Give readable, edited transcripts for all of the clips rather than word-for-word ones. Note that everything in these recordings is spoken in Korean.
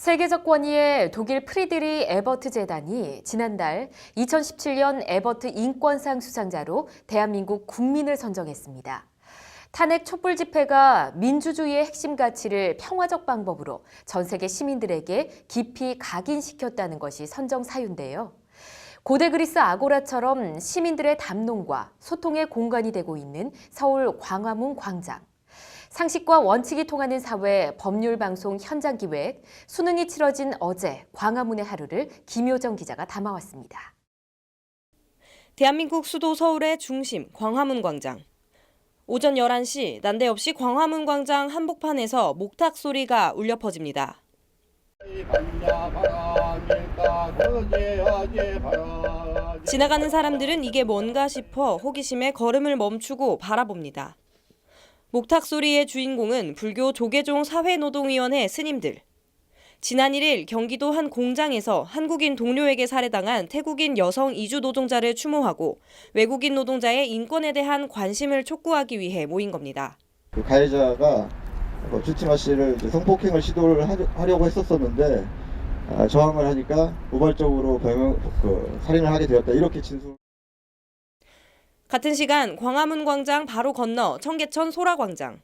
세계적 권위의 독일 프리드리 에버트 재단이 지난달 2017년 에버트 인권상 수상자로 대한민국 국민을 선정했습니다. 탄핵 촛불 집회가 민주주의의 핵심 가치를 평화적 방법으로 전 세계 시민들에게 깊이 각인시켰다는 것이 선정 사유인데요. 고대 그리스 아고라처럼 시민들의 담론과 소통의 공간이 되고 있는 서울 광화문 광장. 상식과 원칙이 통하는 사회 법률방송 현장 기획, 수능이 치러진 어제 광화문의 하루를 김효정 기자가 담아왔습니다. 대한민국 수도 서울의 중심 광화문 광장. 오전 11시 난데없이 광화문 광장 한복판에서 목탁 소리가 울려 퍼집니다. 지나가는 사람들은 이게 뭔가 싶어 호기심에 걸음을 멈추고 바라봅니다. 목탁 소리의 주인공은 불교 조계종 사회노동위원회 스님들. 지난 1일 경기도 한 공장에서 한국인 동료에게 살해당한 태국인 여성 이주 노동자를 추모하고 외국인 노동자의 인권에 대한 관심을 촉구하기 위해 모인 겁니다. 그 가해자가 주치마 씨를 성폭행을 시도를 하려고 했었는데 저항을 하니까 우발적으로 살인을 하게 되었다. 이렇게 진술. 같은 시간 광화문 광장 바로 건너 청계천 소라광장.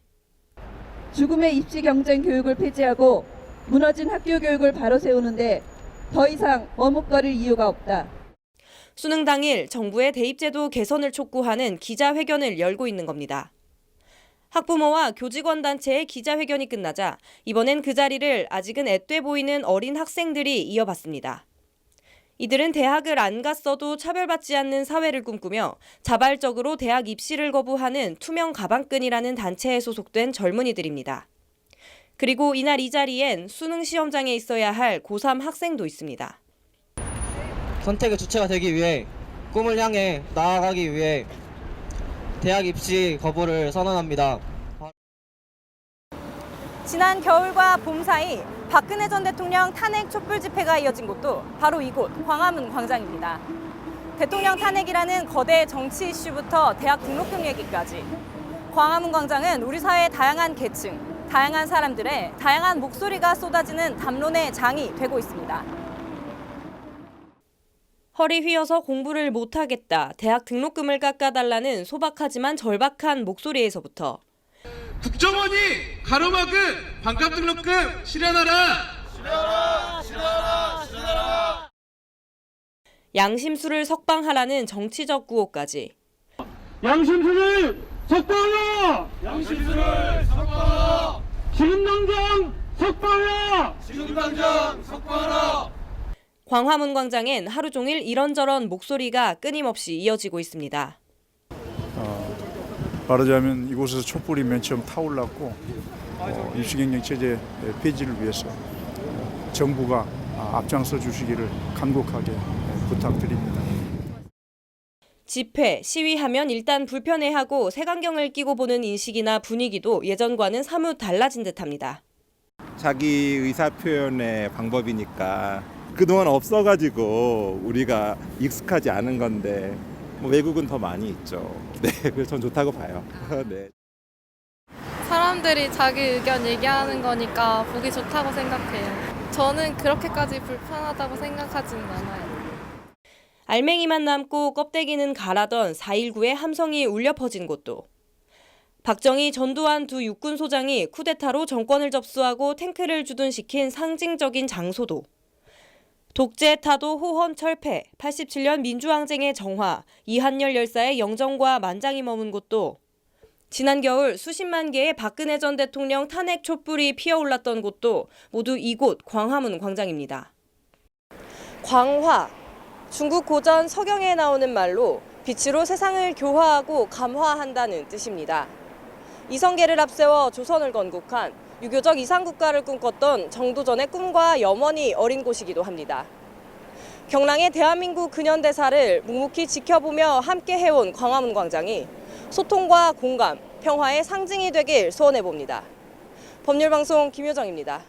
죽음의 입시 경쟁 교육을 폐지하고 무너진 학교 교육을 바로 세우는데 더 이상 머뭇거릴 이유가 없다. 수능 당일 정부의 대입제도 개선을 촉구하는 기자회견을 열고 있는 겁니다. 학부모와 교직원 단체의 기자회견이 끝나자 이번엔 그 자리를 아직은 앳돼 보이는 어린 학생들이 이어봤습니다. 이들은 대학을 안 갔어도 차별받지 않는 사회를 꿈꾸며 자발적으로 대학 입시를 거부하는 투명 가방끈이라는 단체에 소속된 젊은이들입니다. 그리고 이날 이 자리엔 수능 시험장에 있어야 할 고3 학생도 있습니다. 선택의 주체가 되기 위해 꿈을 향해 나아가기 위해 대학 입시 거부를 선언합니다. 지난 겨울과 봄 사이 박근혜 전 대통령 탄핵 촛불 집회가 이어진 곳도 바로 이곳 광화문 광장입니다. 대통령 탄핵이라는 거대 정치 이슈부터 대학 등록금 얘기까지 광화문 광장은 우리 사회의 다양한 계층, 다양한 사람들의 다양한 목소리가 쏟아지는 담론의 장이 되고 있습니다. 허리 휘어서 공부를 못하겠다, 대학 등록금을 깎아달라는 소박하지만 절박한 목소리에서부터 국정원이 가로막은 반값 등록금 실현하라! 실현하라! 실현하라! 실현하라! 양심수를 석방하라는 정치적 구호까지. 양심수를 석방하라! 양심수를 석방하라! 지금 당장 석방하라! 지금 당장 석방하라! 광화문 광장엔 하루 종일 이런저런 목소리가 끊임없이 이어지고 있습니다. 말하자면 이곳에서 촛불이 맨 처음 타올랐고 입시경쟁 체제 폐지를 위해서 정부가 앞장서 주시기를 간곡하게 부탁드립니다. 집회, 시위하면 일단 불편해하고 색안경을 끼고 보는 인식이나 분위기도 예전과는 사뭇 달라진 듯합니다. 자기 의사 표현의 방법이니까 그동안 없어가지고 우리가 익숙하지 않은 건데 외국은 더 많이 있죠. 네, 그래서 전 좋다고 봐요. 네. 사람들이 자기 의견 얘기하는 거니까 보기 좋다고 생각해요. 저는 그렇게까지 불편하다고 생각하지는 않아요. 알맹이만 남고 껍데기는 가라던 4.19의 함성이 울려 퍼진 곳도. 박정희, 전두환 두 육군 소장이 쿠데타로 정권을 접수하고 탱크를 주둔시킨 상징적인 장소도. 독재, 타도, 호헌, 철폐, 87년 민주항쟁의 정화, 이한열 열사의 영정과 만장이 머문 곳도, 지난 겨울 수십만 개의 박근혜 전 대통령 탄핵 촛불이 피어올랐던 곳도 모두 이곳 광화문 광장입니다. 광화, 중국 고전 서경에 나오는 말로 빛으로 세상을 교화하고 감화한다는 뜻입니다. 이성계를 앞세워 조선을 건국한 유교적 이상국가를 꿈꿨던 정도전의 꿈과 염원이 어린 곳이기도 합니다. 경랑의 대한민국 근현대사를 묵묵히 지켜보며 함께 해온 광화문 광장이 소통과 공감, 평화의 상징이 되길 소원해봅니다. 법률방송 김효정입니다.